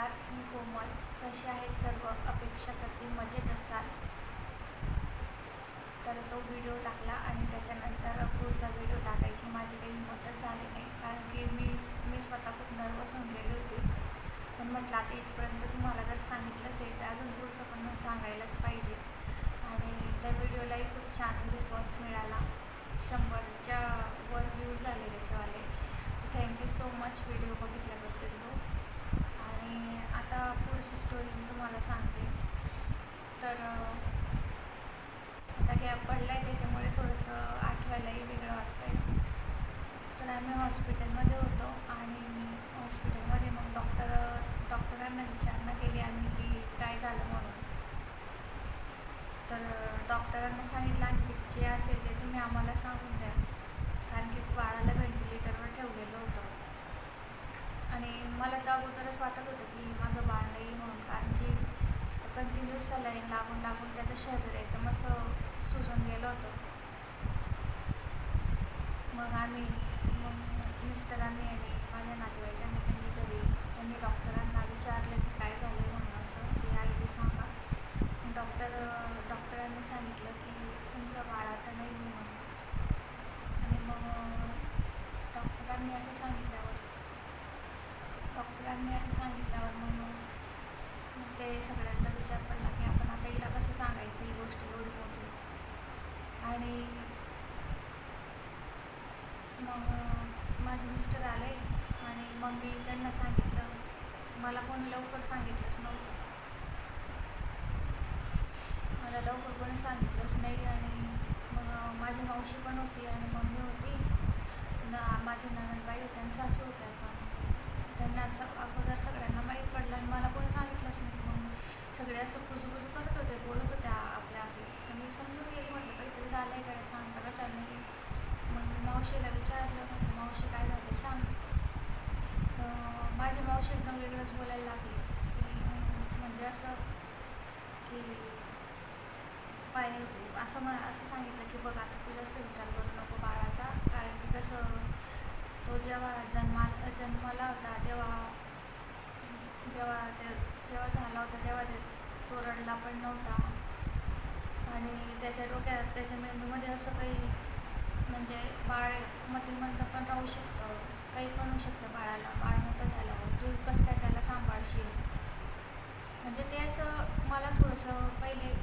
नमस्कार, मी कोमल. कसे आहेत सर्व? अपेक्षा करते मजेत असाल. तर तो व्हिडिओ टाकला आणि त्याच्यानंतर पुढचा व्हिडिओ टाकायची माझी काही हिंमतच झाली नाही, कारण की मी स्वतः खूप नर्वस होऊन गेले होते. पण म्हटलं आता इथपर्यंत तुम्हाला जर सांगितलंच आहे तर अजून पुढचं पण सांगायलाच पाहिजे. आणि त्या व्हिडिओलाही खूप छान रिस्पॉन्स मिळाला. 100च्या वर व्ह्यूज झाले त्याच्यावाले. तर थँक्यू सो मच व्हिडिओ बघितल्याबद्दल. आणि आता पुढची स्टोरी मी तुम्हाला सांगते. तर आता गॅप पडला आहे त्याच्यामुळे थोडंसं आठवायलाही वेगळं वाटतं आहे. तर आम्ही हॉस्पिटलमध्ये होतो आणि हॉस्पिटलमध्ये मग डॉक्टरांना विचारणा केली आम्ही की काय झालं म्हणून. तर डॉक्टरांना सांगितलं आम्ही जे असेल ते तुम्ही आम्हाला सांगून द्या, कारण की बाळाला व्हेंटिलेटरवर ठेवलेलं होतं. आणि मला तर अगोदरच वाटत होतं की माझं बाळ नाही म्हणून, कारण की कंटिन्यू सलाईन लागून लागून त्याचं शरीर एकदम असं सुजून गेलं होतं. मग मिस्टरांनी आणि माझ्या नातेवाईकांनी त्यांनी डॉक्टरांना विचारलं की काय झालं आहे म्हणून, असं जे आहे ते सांगा. डॉक्टरांनी सांगितलं की तुमचं बाळ आता नाही आहे म्हणून. आणि मग डॉक्टरांनी असं सांगितल्यावर मग ते सगळ्यांचा विचार पडला की आपण आता हिला कसं सांगायचं ही गोष्ट एवढी मोठी. आणि मग माझे मिस्टर आले आणि मग मी त्यांना सांगितलं. मला कोणी लवकर सांगितलंच नव्हतं. मला लवकर कोणी सांगितलंच नाही. आणि मग माझी मावशी पण होती आणि मम्मी होती, माझी नणंदबाई होती आणि सासू होत्या. त्यांना असं अगोदर सगळ्यांना माहीत पडलं आणि मला कोणी सांगितलंच नाही. मग सगळे असं कुजूकुजू करत होते, बोलत होत्या आपल्या. तर मी समजून गेली, म्हटलं काहीतरी झालं आहे काय, सांगता कशाला नाही. मग मी मावशीला विचारलं, म्हटलं मावशी काय झालं सांग. तर माझी मावशी एकदम वेगळंच बोलायला लागली की म्हणजे असं की असं सांगितलं की बघ आता तू जास्त विचार करू नको बाळाचा, कारण की कसं तो जेव्हा जन्माला होता जेव्हा झाला होता तेव्हा तो रडला पण नव्हता. आणि त्याच्या मेंदूमध्ये असं काही म्हणजे बाळ मतिमंद पण राहू शकतं, काही पण होऊ शकतं बाळाला. बाळ मोठं झाल्यावर तू कसं काय त्याला सांभाळशील. म्हणजे ते असं मला थोडंसं पहिले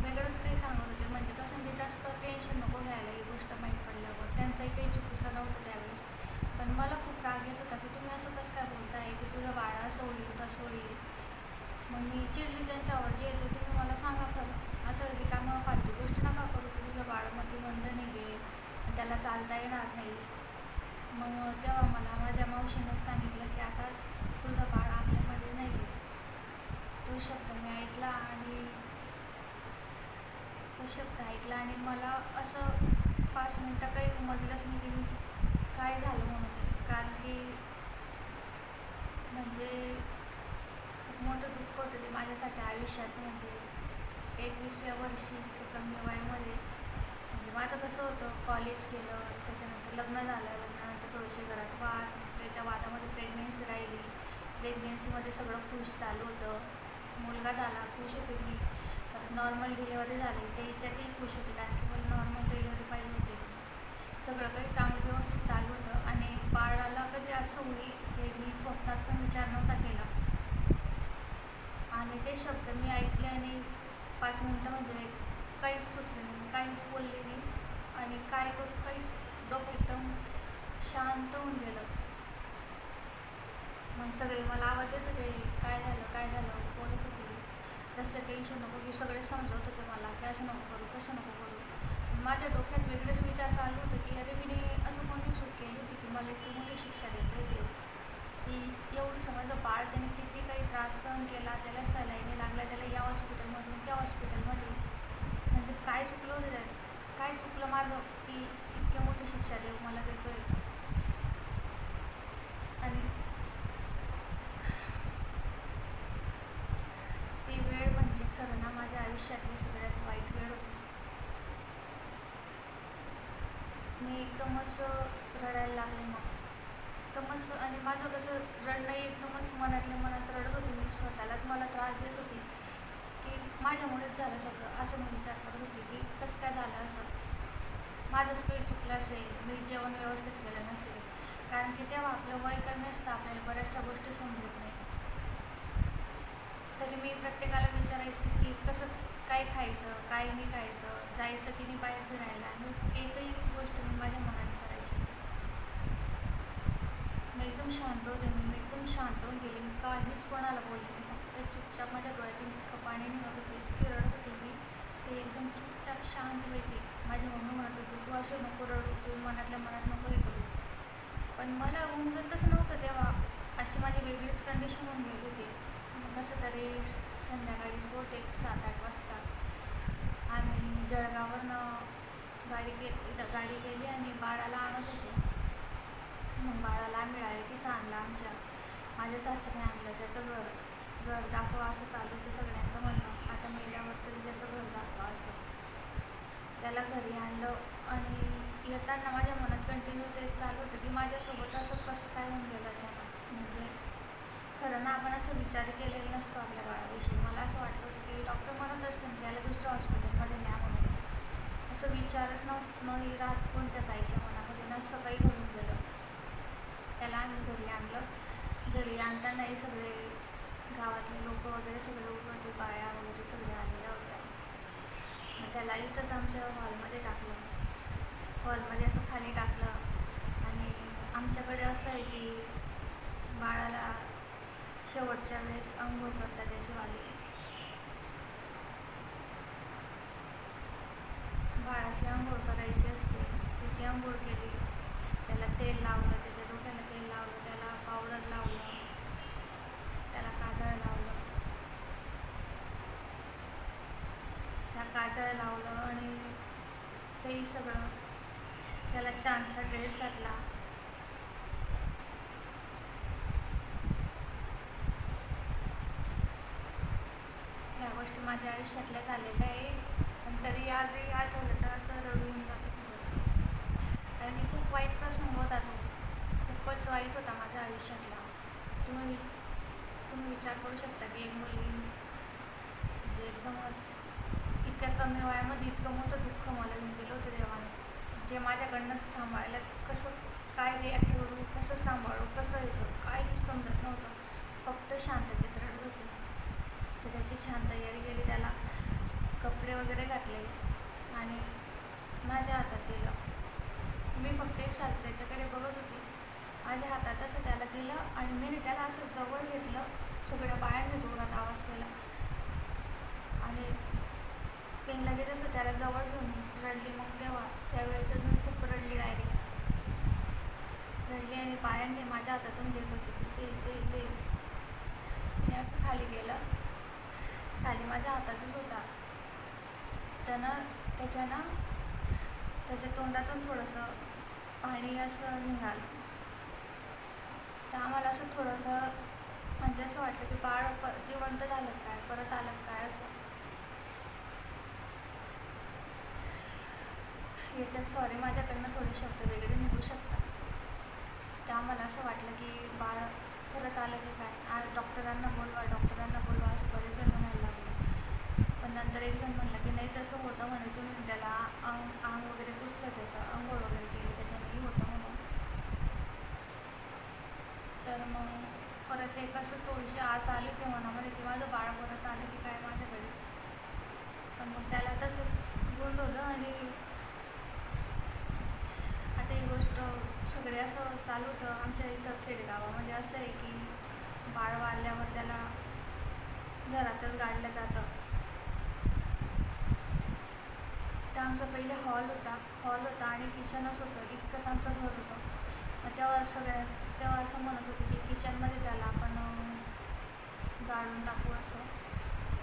वेगळंच काही सांगत होते. म्हणजे कसं मी जास्त टेन्शन नको घ्यायला ही गोष्ट माहीत पडल्यावर. त्यांचंही काही चुकीचं नव्हतं त्यावेळेस, पण मला खूप राग येत होता की तुम्ही असं कसं काय बोलताय की तुझं बाळ असं होईल तसं होईल. मग मी चिडली त्यांच्यावर. जे येते तुम्ही मला सांगा खरं, असं रिकामं फालतू गोष्ट नका करू की तुझं बाळ मतिमंद नाही आहे, त्याला चालता येणार नाही. मग तेव्हा मला माझ्या मावशीनेच सांगितलं की आता तुझं बाळ आपल्यामध्ये नाही आहे. तो शब्द ऐकला आणि मला असं 5 मिनटं काही उमजलंच नाही की मी काय झालं म्हणून. कारण की म्हणजे खूप मोठं दुःख होतं ते माझ्यासाठी आयुष्यात. म्हणजे 21व्या वर्षी कमी वयामध्ये म्हणजे माझं कसं होतं, कॉलेज केलं, त्याच्यानंतर लग्न झालं, लग्नानंतर थोडेसे घरात वाद, त्याच्या वादामध्ये प्रेग्नेन्सी राहिली. प्रेग्नेन्सीमध्ये सगळं खुश चालू होतं. मुलगा झाला, खुश होते मी. परत नॉर्मल डिलेवरी झाली, त्याच्यातही खुश होते, कारण की मला नॉर्मल डिलेवरी पाहिजे होती. सगळं काही चांगलं व्यवस्थित चालू होतं. आणि बाळाला कधी असं होईल हे मी स्वप्नात पण विचार नव्हता केला. आणि ते शब्द मी ऐकले आणि 5 मिनटं म्हणजे काहीच सुचलं नाही, मी काहीच बोलले नाही. आणि काय करू काहीच, डोकं एकदम शांत होऊन गेलं. मग सगळे मला आवाज येत होते, काय झालं बोलत होते. जास्त टेन्शन नको घेऊ, सगळे समजवत होते मला की असं नको करू तसं नको करू. माझ्या डोक्यात वेगळेच विचार चालू होते की अरे मी असं कोणती चूक केली होती की मला इतकी मोठी शिक्षा देतोय देव, की एवढं माझं बाळ त्याने किती काही त्रास सहन केला, त्याला सलाईनी लागला, त्याला या हॉस्पिटलमधून त्या हॉस्पिटलमध्ये. म्हणजे काय चुकलं होतं त्यात, काय चुकलं माझं की इतकी मोठी शिक्षा देव मला देतोय. आणि ती वेळ म्हणजे खरं ना माझ्या आयुष्यातली सगळ्यात वाईट वेळ होती. मी एकदम असं रडायला लागले. मग एकदमच, आणि माझं कसं रडणंही एकदमच मनातल्या मनात रडत होती. मी स्वतःलाच मला त्रास देत होती की माझ्यामुळेच झालं सगळं, असं मी विचार करत होती की कसं काय झालं असं, माझंच काही चुकलं असेल, मी जेवण व्यवस्थित केलं नसेल. कारण की तेव्हा आपलं वय कमी असतं, आपल्याला बऱ्याचशा गोष्टी समजत नाही. तरी मी प्रत्येकाला विचारायची की कसं काय खायचं, काय नाही खायचं, जायचं की नाही बाहेर फिरायला. मी एकही गोष्ट मी माझ्या मनाने करायची. मी एकदम शांत होते. मी एकदम शांत होऊन गेले. मी काहीच कोणाला बोलले नाही. फक्त चुपचाप माझ्या डोळ्यातून इतकं पाणी निघत होते, इतकी रडत होते मी. ते एकदम चुपचाप शांतपैकी माझी मम्मी म्हणत होती, तू असे नको रडू, तू मनातल्या मनात नको हे करू. पण मला उमजतच नव्हतं तेव्हा. अशी माझी वेगळीच कंडिशन होऊन गेली होती. मग कसं तरी संध्याकाळीच बहुतेक 7-8 वाजता आम्ही जळगाववरनं गाडी गेली आणि बाळाला आणत होतो. मग बाळाला आम्ही डायरेक्ट इथं आणलं. माझ्या सासऱ्याने आणलं. त्याचं घर दाखवा असं चालू होतं सगळ्यांचं म्हणणं, आता मेल्यावर तरी त्याचं घर दाखवा असं. त्याला घरी आणलं आणि येताना माझ्या मनात कंटिन्यू ते चालू होतं की माझ्यासोबत असं कसं काय होऊन गेलं अचानक. म्हणजे खरं ना, आपण असं विचार केलेला नसतो आपल्या बाळाविषयी. मला असं वाटलं होतं की डॉक्टर म्हणत असतील की याला दुसऱ्या हॉस्पिटलमध्ये न्या म्हणून. असं विचारच नाही राहत कोणत्याच आईच्या मनामध्ये ना. असं काही घडून गेलं. त्याला आम्ही घरी आणलं. घरी आणतानाही सगळे गावातले लोक वगैरे सगळे उभे होते, बाया वगैरे सगळे आलेल्या होत्या. मग त्याला इथंच आमच्या हॉलमध्ये टाकलं. हॉलमध्ये असं खाली टाकलं. आणि आमच्याकडे असं आहे की बाळाला शेवटच्या वेळेस आंघोळ करतात त्याची वाली. बाळाची आंघोळ करायची असते. त्याची आंघोळ केली, त्याला तेल लावलं, त्याच्या डोक्याला तेल लावलं, त्याला पावडर लावलं, त्याला काजळ लावलं. त्या काजळ लावलं आणि तेही सगळं. त्याला छानसा ड्रेस घातला. ह्या गोष्टी माझ्या आयुष्यातल्या झालेल्या आहे. पण तरी आजही आठवलं तर असं रडू येऊन जातं खूपच. कारण की खूप वाईट प्रसंग होता तो. खूपच वाईट होता माझ्या आयुष्यातला. तुम्ही विचार करू शकता की एक मुलगी म्हणजे एकदमच इतक्या कमी वयामध्ये इतकं मोठं दुःख मला देऊन दिलं होतं देवाने, जे माझ्याकडनं सांभाळायला कसं काय रिॲक्ट करू, कसं सांभाळू, कसं येतं काहीच समजत नव्हतं. फक्त शांततेत रडत होते. तर त्याची छान तयारी केली. त्याला कपडे वगैरे घातले आणि माझ्या हातात दिलं. मी फक्त एकसारखं त्याच्याकडे बघत होती. माझ्या हातात असं त्याला दिलं आणि मी त्याला असं जवळ घेतलं. सगळ्या बायांनी जोरात आवाज केला आणि पेन लगेच असं त्याला जवळ घेऊन रडली. मग त्यावेळेस मी खूप रडली, डायरेक्ट रडली आणि बायांनी माझ्या हातातून घेत होती की ते मी असं खाली गेलं. खाली माझ्या हातातच होता. त्याच्या तोंडातून थोडंसं पाणी असं निघालं. तर आम्हाला असं थोडंसं म्हणजे असं वाटलं की बाळ जिवंत झालं काय, परत आलं काय असं. याच्यात सॉरी माझ्याकडनं थोडे शब्द वेगळे निघू शकतात. तर आम्हाला असं वाटलं की बाळ परत आलं की काय, डॉक्टरांना बोलवा असं बरेच जण म्हणायला लागले. पण नंतर एक जण म्हणलं की नाही तसं होतं म्हणे, तुम्ही त्याला अंग वगैरे पुसलं, त्याचं आंघोळ वगैरे केली, त्याच्यानेही होतं म्हणून. तर मग परत एक असं थोडीशी आस आली होती मनामध्ये की माझं बाळ परत आलं की काय माझ्याकडे. पण मग त्याला तसंच गोंधवलं. आणि आता ही गोष्ट सगळे असं चालू होतं. आमच्या इथं खेडेगावामध्ये असं आहे की बाळ वारल्यावर त्याला घरातच गाडलं जातं. तर आमचा पहिले हॉल होता आणि किचनच होतं, इतकंच आमचं घर होतं. मग तेव्हा असं म्हणत होते की किचनमध्ये त्याला आपण गाडून टाकू असं.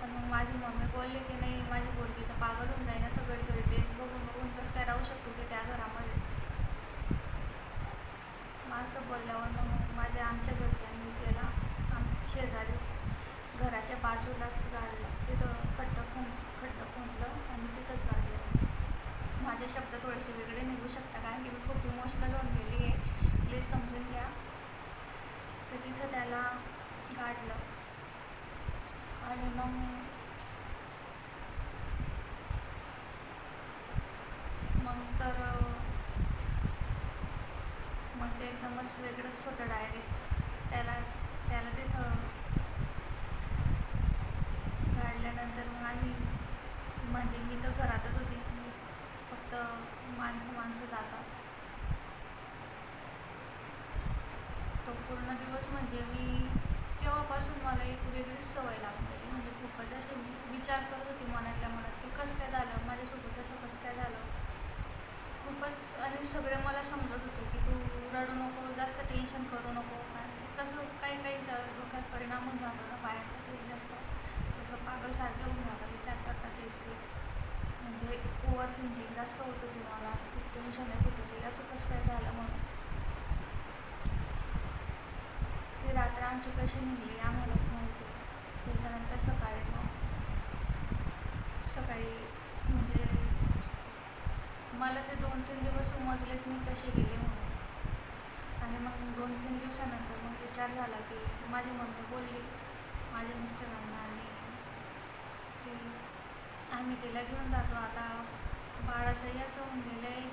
पण मग माझी मम्मी बोलली की नाही, माझी पोरगी तर पागल होऊन जाईन, असं घडी तेच बघून कसं काय राहू शकतो की त्या घरामध्ये. मग असं बोलल्यावर मग आमच्या घरच्यांनी त्याला शेजारीच घराच्या बाजूलाच गाडलं. तिथं खड्डं खोदलं आणि तिथंच गाडलं. माझे शब्द थोडेसे वेगळे निघू शकतात कारण की मी खूप इमोशनल होऊन गेली आहे, प्लीज समजून घ्या. तर तिथं त्याला गाडलं. आणि मग तर मग ते एकदमच वेगळंच होतं डायरेक्ट. त्याला तिथं काढल्यानंतर मग आम्ही, म्हणजे मी तर घरातच होती, मी फक्त माणसं जातात. तो पूर्ण दिवस म्हणजे मी तेव्हापासून मला एक वेगळीच सवय लागून गेली. म्हणजे खूपच असे मी विचार करत होती मनातल्या मनात की कसं काय झालं माझ्यासोबत, असं कसं काय झालं खूपच. आणि सगळे मला समजत होते की तू रडू नको, जास्त टेन्शन करू नको, कारण की कसं काही काहींच्या डोक्यात परिणाम होऊन जातो ना बाहेरचा, ते जास्त जसं पागलसारखे होऊन जातं, विचार करतात तेच म्हणजे ओव्हर थिंकिंग जास्त होत होती. मला खूप टेन्शन येत होतं की असं कसं काय झालं म्हणून. ती रात्र आमची कशी निघली आम्हालाच माहिती. त्याच्यानंतर सकाळी म्हणजे मला ते 2-3 दिवस समजलेच नाही कसे गेले म्हणून. आणि मग 2-3 दिवसानंतर मग विचार झाला की माझी मम्मी बोलली माझ्या मिस्टरांना आणि की आम्ही तिला घेऊन जातो, आता बाळाचंही असं होऊन गेलं आहे,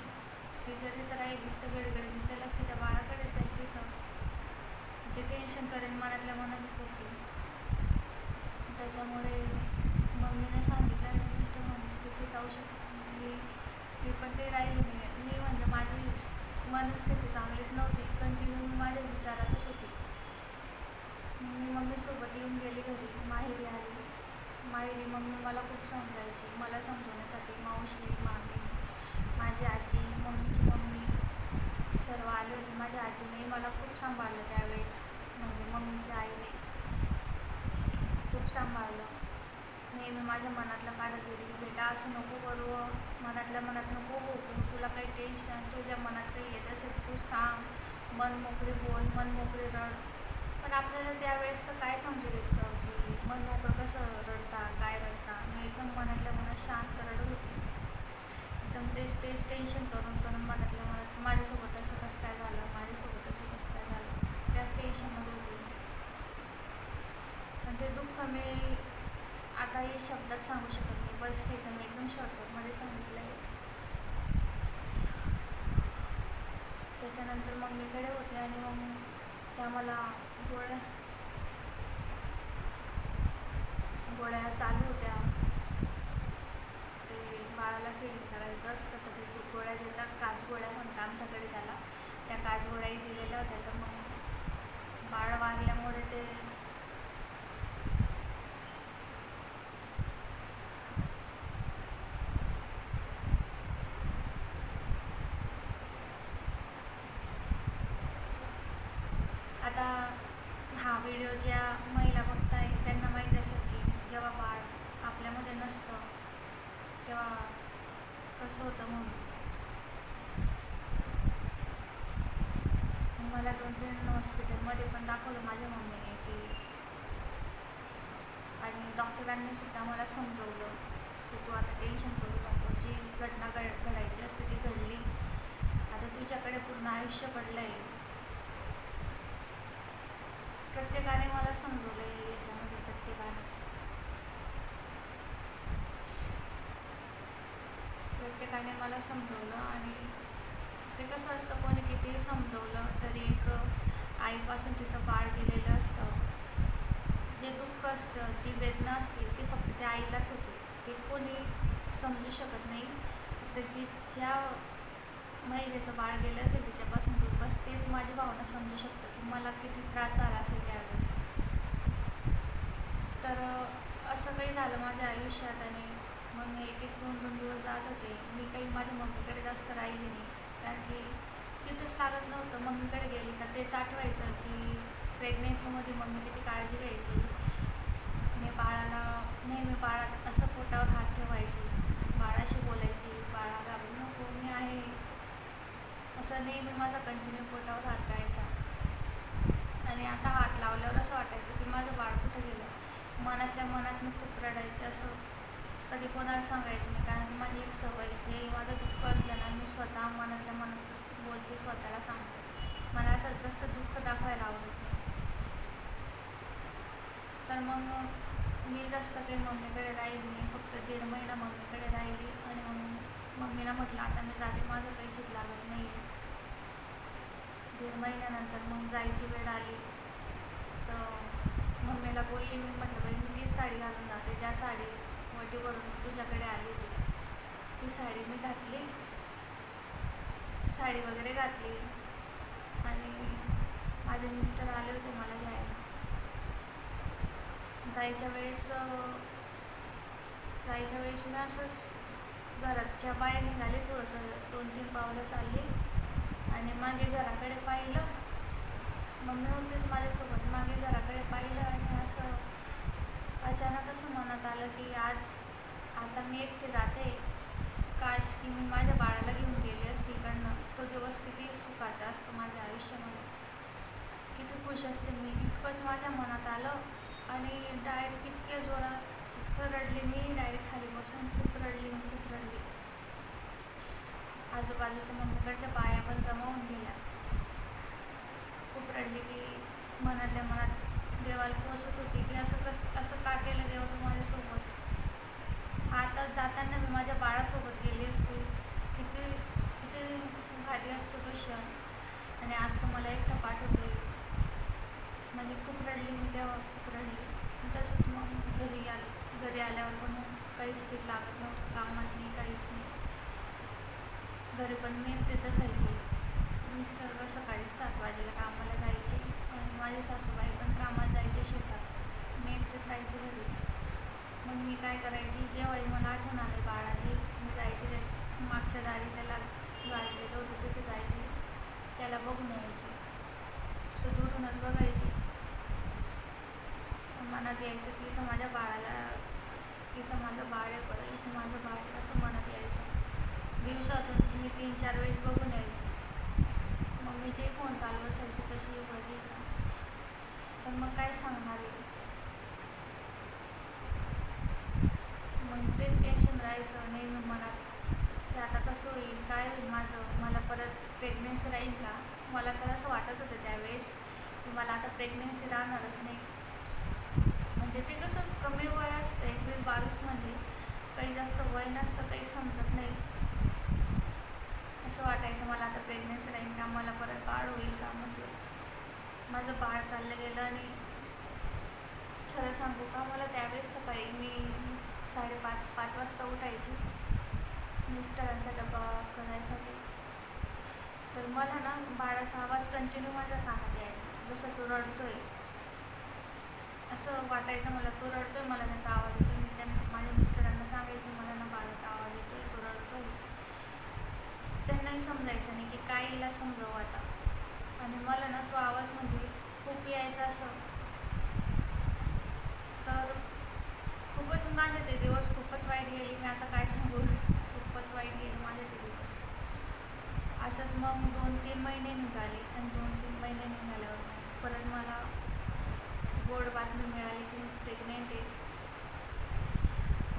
ती जर तिथं राहिली तर घडी तिचं लक्ष त्या बाळाकडेच जाईल, तिथं ते टेन्शन करेन मनातल्या मनात खूप. त्याच्यामुळे मम्मीने सांगितलं आणि मिस्टर म्हणून तिथे जाऊ शकतो. मी पण ते राहिली नाही. मी म्हणजे माझी मनस्थिती चांगलीच नव्हती, कंटिन्यू मी माझ्या विचारातच होती. मी मम्मीसोबत येऊन गेली घरी, माहेरी आली. माहेरी मम्मी मला खूप समजायची, मला समजवण्यासाठी मावशी, मामी, माझी आजी, मम्मीची मम्मी सर्व आले होते. माझ्या आजीने मला खूप सांभाळलं त्यावेळेस, म्हणजे मम्मीच्या आईने खूप सांभाळलं. नेहमी माझ्या मनातलं काढत गेली की बेटा असं नको करू, मनातल्या मनात नको होऊ, तुला काही टेन्शन, तुझ्या मनात काही येत असेल तू सांग, मन मोकळी बोल, मन मोकळी रड. पण आपल्याला त्यावेळेस तर काय समजेल इतकं की मन मोकळं कसं रडता, काय रडता. मी एकदम मनातल्या मनात शांत रडत होती, एकदम तेच टेन्शन करून मनातल्या मनात माझ्यासोबत असं कसं काय झालं, माझ्यासोबत असं कसं काय झालं, त्याच टेन्शनमध्ये होती. पण ते दुःख मी आता हे शब्दात सांगू शकत नाही, बस हे तर मी एकदम शॉर्टकटमध्ये सांगितलं आहे. त्याच्यानंतर मम्मीकडे होते आणि मग त्या मला गोळ्या चालू होत्या. ते बाळाला फीडिंग करायचं असतं तर ते गोळ्या देतात, काचगोळ्या म्हणतात आमच्याकडे त्याला, त्या काचगोळ्याही दिलेल्या होत्या. तर मग बाळ वारल्यामुळे ते आता हा व्हिडिओ ज्या महिला बघताय त्यांना माहीत असेल की जेव्हा बाळ आपल्यामध्ये नसतं तेव्हा कसं होतं म्हणून. मला 2-3 हॉस्पिटलमध्ये पण दाखवलं माझ्या मम्मीने की, आणि डॉक्टरांनी सुद्धा मला समजवलं की तू आता टेन्शन करू नको, जी घटना घडायची असते ती घडली, आता तुझ्याकडे पूर्ण आयुष्य पडलं आहे. प्रत्येकाने मला समजवलं आहे याच्यामध्ये, प्रत्येकाने मला समजवलं. आणि ते कसं असतं, कोणी कितीही समजवलं तरी एक आईपासून तिचं बाळ गेलेलं असतं, जे दुःख असतं, जी वेदना असते ती फक्त त्या आईलाच होते, ते कोणी समजू शकत नाही. त्याची ज्या महिलेचं बाळ गेलं असेल तिच्यापासून दूर, बस तेच माझी भावना समजू शकतं की मला किती त्रास झाला असेल त्यावेळेस. तर असं काही झालं माझ्या आयुष्यात. आणि मग 1-2 दिवस जात होते. मी काही माझ्या मम्मीकडे जास्त राहिली नाही, कारण की चित्तच लागत नव्हतं. मम्मीकडे गेली का तेच आठवायचं की प्रेग्नेन्सीमध्ये मम्मी किती काळजी घ्यायची, मी बाळाला नेहमी बाळात असं पोटावर हात ठेवायची, बाळाशी बोलायची, बाळा घाबरू नको मी आहे, असं नेहमी माझा कंटिन्यू पोटावर हात राहायचा. आणि आता हात लावल्यावर असं वाटायचं की माझं बाळ कुठं गेलं. मनातल्या मनात मी खूप रडायचे, असं कधी कोणाला सांगायचं नाही, कारण की माझी एक सवय, जे माझं दुःख असलं ना मी स्वतः मनातल्या मनात बोलते, स्वतःला सांगते. मला असं जास्त दुःख दाखवायला आवडत नाही. तर मग मी जास्त काही मम्मीकडे राहिली नाही, फक्त 1.5 महिना मम्मीकडे राहिली. आणि मग मम्मीला म्हटलं आता मी जाते, माझं काही चित लागत नाही आहे. 1.5 महिन्यानंतर मग जायची वेळ आली. तर मम्मीला बोलली, मी म्हटलं बाई मी तीच साडी घालून जाते, ज्या साडी वटीवरून मी तुझ्याकडे आली होती ती साडी मी घातली, साडी वगैरे घातली. आणि माझे मिस्टर आले होते मला घ्यायला. जायच्या वेळेस मी असंच घराच्या बाहेर निघाले, थोडंसं 2-3 पावलं चालली आणि मागे घराकडे पाहिलं. मम्मी होतीच माझ्यासोबत. मागे घराकडे पाहिलं आणि असं अचानक असं मनात आलं की आता मी एकटी जाते, काश की मी माझ्या बाळाला घेऊन गेली असती इकडनं. तो दिवस किती सुखाचा असतो माझ्या आयुष्यामध्ये, किती खुश असते मी. इतकंच माझ्या मनात आलं आणि डायरेक्ट इतक्या जोरात इतकं रडले मी, डायरेक्ट खाली बसून खूप रडली. आजूबाजूच्या मम्मीकडच्या बाया पण जमा होऊन गेल्या. खूप रडली की मनातल्या मनात देवाला पोचत होती की असं का केलं देवा तू माझ्यासोबत. आता जाताना मी माझ्या बाळासोबत गेली असते, किती किती भारी असतो तो क्षण. आणि आज तो मला एकटा पाठवतोय. म्हणजे खूप रडली मी तेव्हा, खूप रडली. तसंच मग घरी आल्यावर पण काहीच चित लागत नव्हतं, कामात नाही, काहीच नाही. घरी पण मी एकटीच असायची. मिस्टर सकाळी 7 वाजेला कामाला जायचे आणि माझी सासूबाई पण कामात जायचे शेतात. मी एकटीच राहायची घरी. मग मी काय करायची, जेव्हाही मला आठवण आली बाळाची, मी जायची त्या मागच्या दारी त्याला गाडलेलं होतं तिथे जायची, त्याला बघून यायची. असं दुरूनच बघायची. मनात यायचं की इथं माझ्या बाळाला, इथं माझं बाळ आहे, बरं इथं माझं बाळ आहे, असं मनात यायचं. दिवसातून मी 3-4 वेळेस बघून यायची. मम्मीचे फोन चालू असायचे, कशी बरी आहे का. पण मग काय सांगणार आहे. मग तेच टेन्शन राहायचं नेहमी मनात की आता कसं होईल, काय होईल माझं, मला परत प्रेग्नेन्सी राहील का. मला तर असं वाटत होतं त्यावेळेस की मला आता प्रेग्नेन्सी राहणारच नाही. म्हणजे ते कसं कमी वय असतं, 21-22 म्हणजे काही जास्त वय नसतं, काही समजत नाही. असं वाटायचं मला आता प्रेग्नेन्सी राहील का, मला परत बाळ होईल का. म्हणजे माझं बाळ चाललं गेलं. आणि खरं सांगू का, मला त्यावेळेस सकाळी मी 5:30 वाजता उठायची मिस्टरांचा डबा करायसाठी. तर मला ना बाळाचा आवाज कंटिन्यू माझ्या कानात यायचा, जसं तो रडतोय असं वाटायचं मला. तो रडतोय, मला त्याचा आवाज येतोय. मी माझ्या मिस्टरांना सांगायचे मला ना बाळाचा आवाज येतोय, तो रडतोय. त्यांनाही समजायचं नाही की काय हिला समजावं आता. आणि मला ना तो आवाज म्हणजे खूप यायचा असं. तर खूपच माझे ते दिवस खूपच वाईट गेले. मी आता काय सांगू, खूपच वाईट गेले माझे ते दिवस. असंच मग 2-3 महिने निघाले आणि 2-3 महिने निघाल्यावर परत मला गोड बातमी मिळाली की मी प्रेग्नेंट आहे.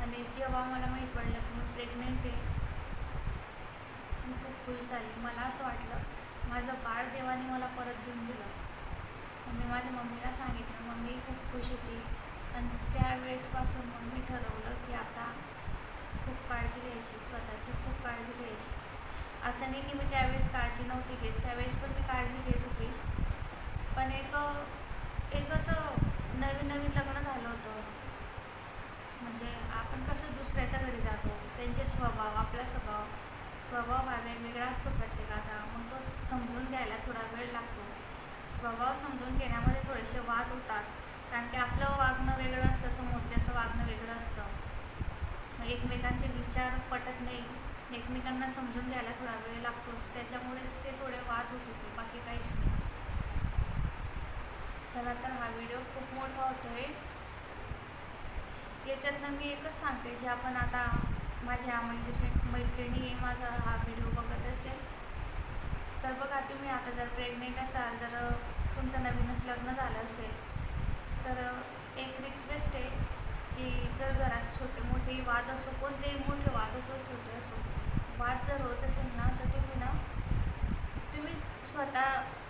आणि जेव्हा मला माहीत पडलं की मी प्रेग्नेंट आहे, मी खूप खुश झाली. मला असं वाटलं माझं बाळ देवाने मला परत देऊन दिलं. मी माझ्या मम्मीला सांगितलं, मम्मी खूप खुश होती. आणि त्यावेळेसपासून मग मी ठरवलं की आता खूप काळजी घ्यायची, स्वतःची खूप काळजी घ्यायची. असं नाही की मी त्यावेळेस काळजी नव्हती घेत, त्यावेळेस पण मी काळजी घेत होती. पण एक असं नवीन लग्न झालं होतं. म्हणजे आपण कसं दुसऱ्याच्या घरी जातो, त्यांचे स्वभाव, आपला स्वभाव हा वेगवेगळा असतो प्रत्येकाचा. मग तो समजून घ्यायला थोडा वेळ लागतो. स्वभाव समजून घेण्यामध्ये थोडेसे वाद होतात, कारण की आपलं वागणं वेगळं असतं, समोरच्याचं वागणं वेगळं असतं. मग एकमेकांचे विचार पटत नाही, एकमेकांना समजून घ्यायला थोडा वेळ लागतोच. त्याच्यामुळेच ते थोडे वाद होत होते, बाकी काहीच नाही. चला तर हा व्हिडिओ खूप मोठा होतो आहे. याच्यातनं मी एकच सांगते, जे आपण आता माझ्या मैत्रिणी माझा हा व्हिडिओ बघत असेल तर बघा, तुम्ही आता जर प्रेग्नेंट असाल, जर तुमचं नवीनच लग्न झालं असेल तर एक रिक्वेस्ट आहे की जर घरात छोटे मोठे वाद असो, कोणतेही मोठे वाद असो छोटे असो, वाद जर होत असेल ना तर तुम्ही स्वतः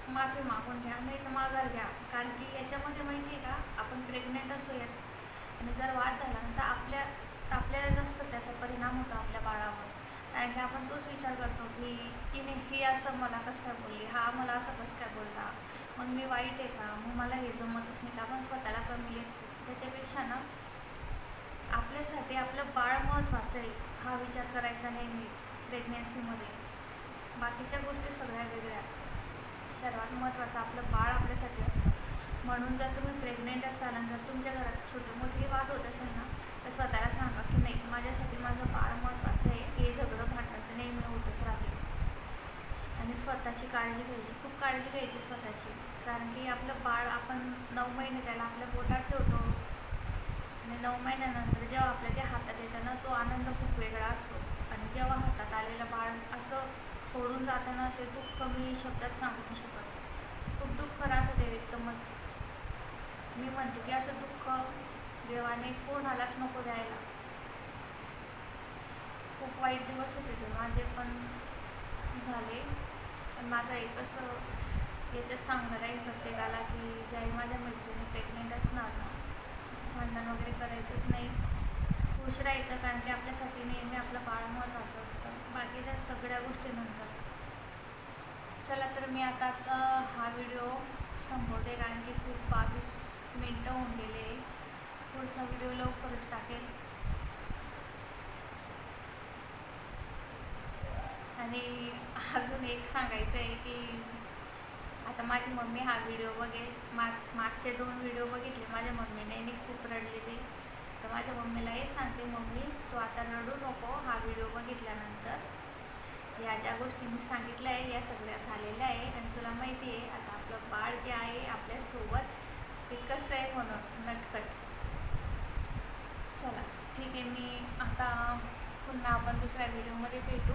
माफी मागून घ्या, नाही तर माघार घ्या. कारण की याच्यामध्ये माहिती आहे का, आपण प्रेग्नेंट असू यात आणि जर वाद झाला ना तर आपल्याला जास्त त्याचा परिणाम होतो आपल्या बाळावर. कारण की आपण तोच विचार करतो की हिने ही असं मला कसं काय बोलली, हा मला असं कसं काय बोलला, मग मी वाईट आहे का, मग मला हे जमतच नाही का, आपण स्वतःला कमी लेखतो. त्याच्यापेक्षा ना आपल्यासाठी आपलं बाळ महत्त्वाचं आहे हा विचार करायचा नेहमी प्रेग्नेन्सीमध्ये. बाकीच्या गोष्टी सगळ्या वेगळ्या, सर्वात महत्त्वाचं आपलं बाळ आपल्यासाठी असतं. म्हणून जर तुम्ही प्रेग्नेंट असाल आणि जर तुमच्या घरात छोटे मोठे वाद होत असेल ना तर स्वतःला सांगा की नाही, माझ्यासाठी माझं बाळ महत्त्वाचं आहे. हे झगडं भांडण तर नेहमी होतच राहते. आणि स्वतःची काळजी घ्यायची, खूप काळजी घ्यायची स्वतःची. कारण की आपलं बाळ आपण 9 महिने त्याला आपल्या पोटात ठेवतो आणि 9 महिन्यानंतर जेव्हा आपल्या त्या हातात येतं ना तो आनंद खूप वेगळा असतो. आणि जेव्हा हातात आलेलं बाळ असं सोडून जाताना ते दुःख मी शब्दात सांगू नाही शकत. खूप दुःख राहतं ते एकदमच. मी म्हणते की असं दुःख देवाने कोणालाच नको द्यायला. खूप वाईट दिवस होते ते माझे पण झाले. पण माझं एकच याच्यात सांगणार आहे प्रत्येकाला की ज्याही माझ्या मैत्रिणी प्रेग्नेंट असणार ना, भांडण वगैरे करायचंच नाही, खुश राहायचं. कारण की आपल्यासाठी नेहमी आपलं बाळ महत्त्वाचं असतं, बाकीच्या सगळ्या गोष्टीनंतर. चला तर मी आता हा व्हिडिओ संपवते कारण की खूप 22 मिनटं होऊन गेले. पुढचा व्हिडिओ लवकरच टाकेल. आणि अजून एक सांगायचं आहे की आता माझी मम्मी हा व्हिडिओ बघेल. मागचे 2 व्हिडिओ बघितले माझ्या मम्मीने आणि खूप रडले ते. तर माझ्या मम्मीला हे सांगते, मम्मी तू आता रडू नको. हा व्हिडिओ बघितल्यानंतर या ज्या गोष्टी मी सांगितल्या आहे या सगळ्या झालेल्या आहे आणि तुला माहिती आहे आता आपलं बाळ जे आहे आपल्यासोबत ते कसं आहे म्हणून नटखट. चला ठीक आहे, मी आता पुन्हा आपण दुसऱ्या व्हिडिओमध्ये भेटू.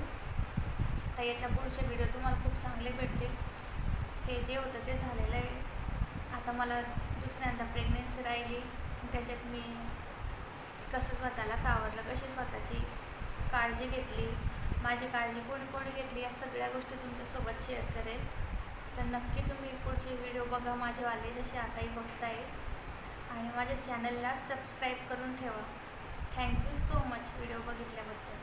तर याच्या पुढचे व्हिडिओ तुम्हाला खूप चांगले भेटतील. हे जे होतं ते झालेलं आहे. आता मला दुसऱ्यांदा प्रेग्नेन्सी राहिली, त्याच्यात मी कसं स्वतःला सावरलं, कशी स्वतःची काळजी घेतली, माझी काळजी कोणी कोणी घेतली, या सगळ्या गोष्टी तुमच्यासोबत शेअर करेल. तर नक्की तुम्ही पुढचे व्हिडिओ बघा माझेवाले जसे आताही बघताय आणि माझ्या चॅनलला सबस्क्राईब करून ठेवा. Thank you so much video बघितल्याबद्दल.